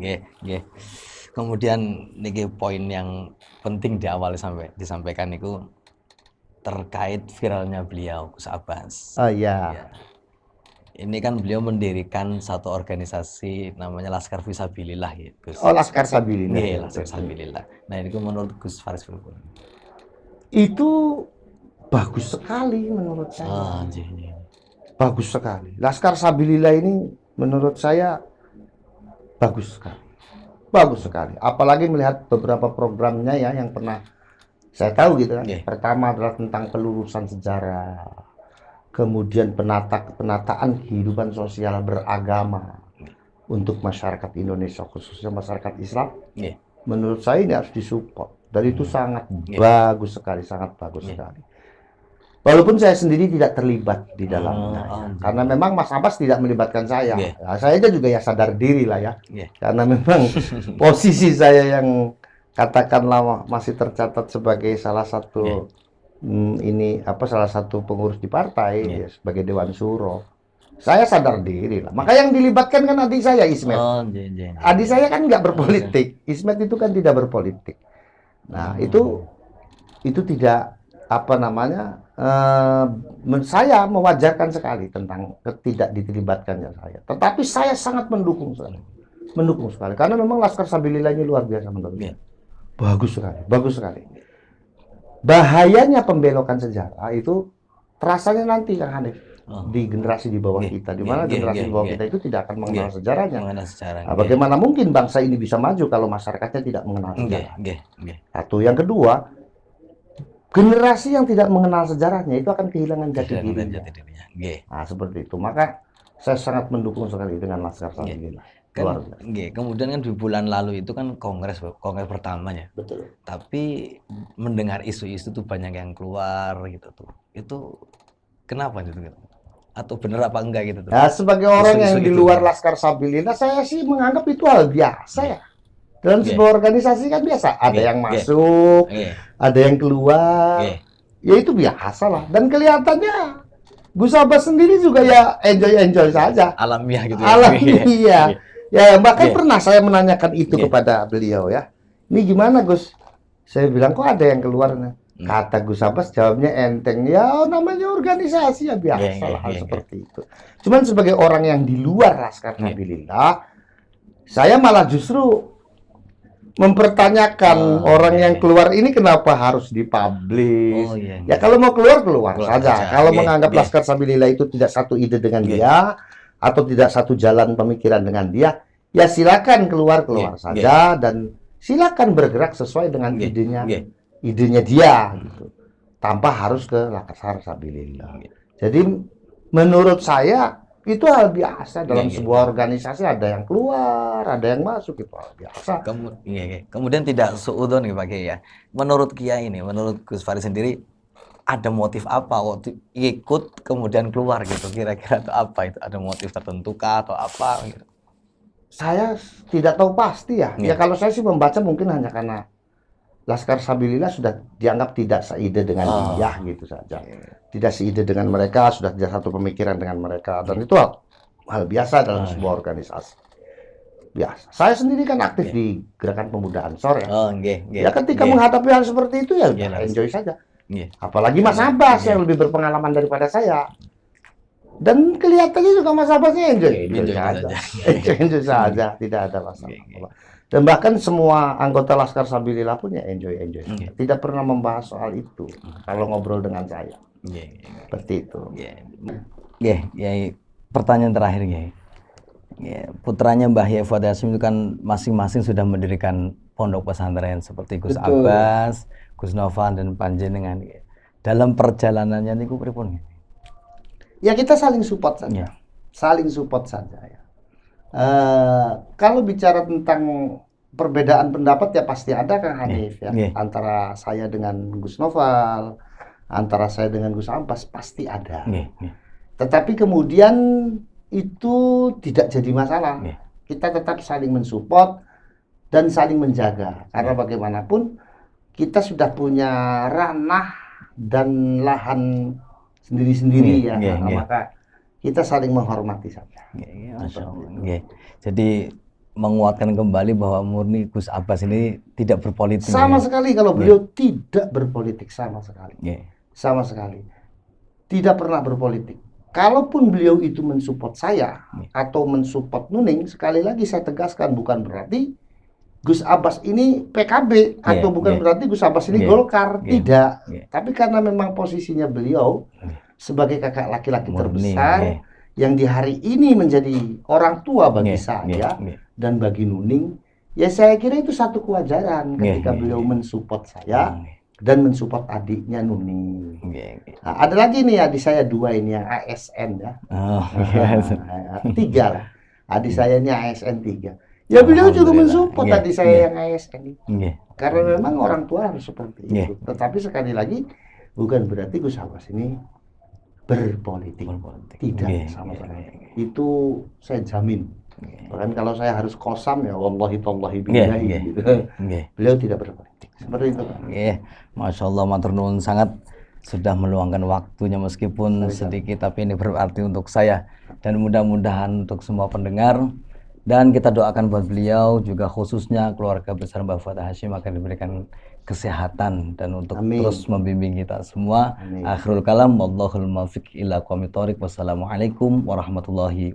nggih, nggih. Kemudian niki poin yang penting di awal sampai disampaikan itu terkait viralnya beliau Gus Abbas. Oh iya. Ya. Ini kan beliau mendirikan satu organisasi namanya Laskar Fisabilillah ya, Oh, Gus. Laskar Sabilillah Nggih, ya Laskar betul. Fisabilillah. Nah, ini menurut Gus Faris pripun? Itu bagus sekali menurut Ah, saya. nggih, nggih. Bagus sekali. Laskar Sabilillah ini menurut saya bagus sekali. Bagus sekali. Apalagi melihat beberapa programnya ya yang pernah saya tahu gitu kan. Nggih, Pertama adalah tentang pelurusan sejarah. Kemudian penataan kehidupan sosial beragama untuk masyarakat Indonesia, khususnya masyarakat Islam. nggih. Menurut saya ini harus disupport. Dan itu sangat Nggih, bagus sekali, sangat bagus nggih. sekali. Walaupun saya sendiri tidak terlibat di Oh, dalamnya ya. nggih. Karena memang Mas Abbas tidak melibatkan saya. Nggih, Ya, saya aja juga ya sadar diri lah ya. nggih. Karena memang posisi saya yang katakanlah masih tercatat sebagai salah satu ini apa salah satu pengurus di partai Nggih. ya, sebagai Dewan Suro. Saya sadar diri lah. Maka yang dilibatkan kan adik saya Ismet. Oh, nggih, nggih. Adik saya kan nggak berpolitik. Ismet itu kan tidak berpolitik. Nah, itu tidak apa namanya saya mewajarkan sekali tentang tidak dilibatkannya saya. Tetapi saya sangat mendukung sekali karena memang Laskar Sabilillah ini luar biasa menurut saya. Bagus sekali, bagus sekali. Bahayanya pembelokan sejarah itu terasanya nanti Kang Hanif di generasi di bawah kita, di mana generasi di bawah kita itu tidak akan mengenal sejarahnya. Mengenal sejarah. Nah, bagaimana mungkin bangsa ini bisa maju kalau masyarakatnya tidak mengenal sejarah? Satu, yang kedua, generasi yang tidak mengenal sejarahnya itu akan kehilangan jati dirinya. Nah, seperti itu. Maka saya sangat mendukung sekali dengan Laskar Sabilillah. Kan, kemudian kan di bulan lalu itu kan kongres pertamanya. Betul. Tapi mendengar isu-isu tuh banyak yang keluar gitu tuh. Itu kenapa gitu? Atau benar apa enggak gitu tuh? Nah, sebagai orang yang di luar Laskar Sabilillah, saya sih menganggap itu hal biasa ya. Dalam sebuah organisasi kan biasa. Ada yang masuk, ada yang keluar. Ya itu biasa lah. Dan kelihatannya Gus Abbas sendiri juga ya enjoy saja. Alamiah gitu ya. Alamiah. Ya, bahkan pernah saya menanyakan itu kepada beliau ya. Ini gimana Gus? Saya bilang kok ada yang keluar nih. Kata Gus Abbas jawabnya enteng. Ya namanya organisasi ya biasa lah hal seperti itu. Cuman sebagai orang yang di luar Laskar Sabilillah, saya malah justru mempertanyakan orang yang keluar ini kenapa harus dipublish. Ya kalau mau keluar saja. Kalau menganggap Laskar Sabilillah itu tidak satu ide dengan dia atau tidak satu jalan pemikiran dengan dia, ya silakan keluar saja dan silakan bergerak sesuai dengan idenya dia gitu. Tanpa harus ke Laskar Sabilillah. Jadi menurut saya itu hal biasa dalam sebuah organisasi, ada yang keluar, ada yang masuk, itu hal biasa. Kemudian tidak seudon nih Pak Kiai ya. Menurut Kiai ini, menurut Gus Faris sendiri ada motif apa waktu ikut kemudian keluar gitu, kira-kira itu apa itu? Ada motif tertentu kah atau apa gitu? Saya tidak tahu pasti ya. Ya kalau saya sih membaca mungkin hanya karena Laskar Sabilillah sudah dianggap tidak seide dengan dia gitu saja. Tidak seide dengan mereka, sudah tidak satu pemikiran dengan mereka, dan itu hal biasa dalam sebuah organisasi. Biasa. Saya sendiri kan aktif di Gerakan Pemuda Ansor ya. Ya ketika menghadapi hal seperti itu ya enjoy saja. Apalagi Mas Abbas yang lebih berpengalaman daripada saya. Dan kelihatannya juga Mas Abbasnya enjoy saja, tidak ada masalah. Dan bahkan semua anggota Laskar Sabilillah pun ya enjoy. Tidak pernah membahas soal itu kalau ngobrol dengan saya. Seperti itu. Pertanyaan terakhir putranya Mbah Yai Fuad Hasyim itu kan masing-masing sudah mendirikan pondok pesantren seperti Gus Abbas, Gus Noval dan panjenengan. Dalam perjalanannya niku pripun? Ya kita saling support saja. Saling support saja ya. Kalau bicara tentang perbedaan pendapat ya pasti ada Kang Hanif ya. Antara saya dengan Gus Noval, antara saya dengan Gus Abbas pasti ada. Tetapi kemudian itu tidak jadi masalah. Kita tetap saling mensupport dan saling menjaga. Karena bagaimanapun kita sudah punya ranah dan lahan sendiri-sendiri ya. Maka kita saling menghormati saja. Jadi menguatkan kembali bahwa murni Gus Abbas ini tidak berpolitik. Sama sekali kalau beliau tidak berpolitik, sama sekali. Sama sekali. Tidak pernah berpolitik. Kalaupun beliau itu mensupport saya atau mensupport Nuning, sekali lagi saya tegaskan bukan berarti Gus Abbas ini PKB atau bukan berarti Gus Abbas ini Golkar, tidak. Tapi karena memang posisinya beliau sebagai kakak laki-laki terbesar yang di hari ini menjadi orang tua bagi saya dan bagi Nuning, ya saya kira itu satu kewajaran ketika beliau mensupport saya dan mensupport adiknya Nuning. Nah, ada lagi nih adik saya dua ini yang ASN ya. Tiga lah. Adik saya ini ASN 3. Ya beliau juga mensupport adik saya yang ASN itu. Karena memang orang tua harus seperti itu. Tetapi sekali lagi bukan berarti Gus Abbas ini berpolitik. Tidak sama sekali. Itu saya jamin. Bahkan kalau saya harus kosam ya wallahi tallahi billahi gitu. Beliau tidak berpolitik. Seperti itu, Pak. Masya Allah, matur nuwun sangat sudah meluangkan waktunya meskipun sedikit, tapi ini berarti untuk saya dan mudah-mudahan untuk semua pendengar. Dan kita doakan buat beliau juga khususnya keluarga besar Mbah Fuad Hasyim akan diberikan kesehatan dan untuk terus membimbing kita semua. Akhirul kalam, wallahul muwaffiq ila aqwamit thoriq. Wassalamualaikum warahmatullahi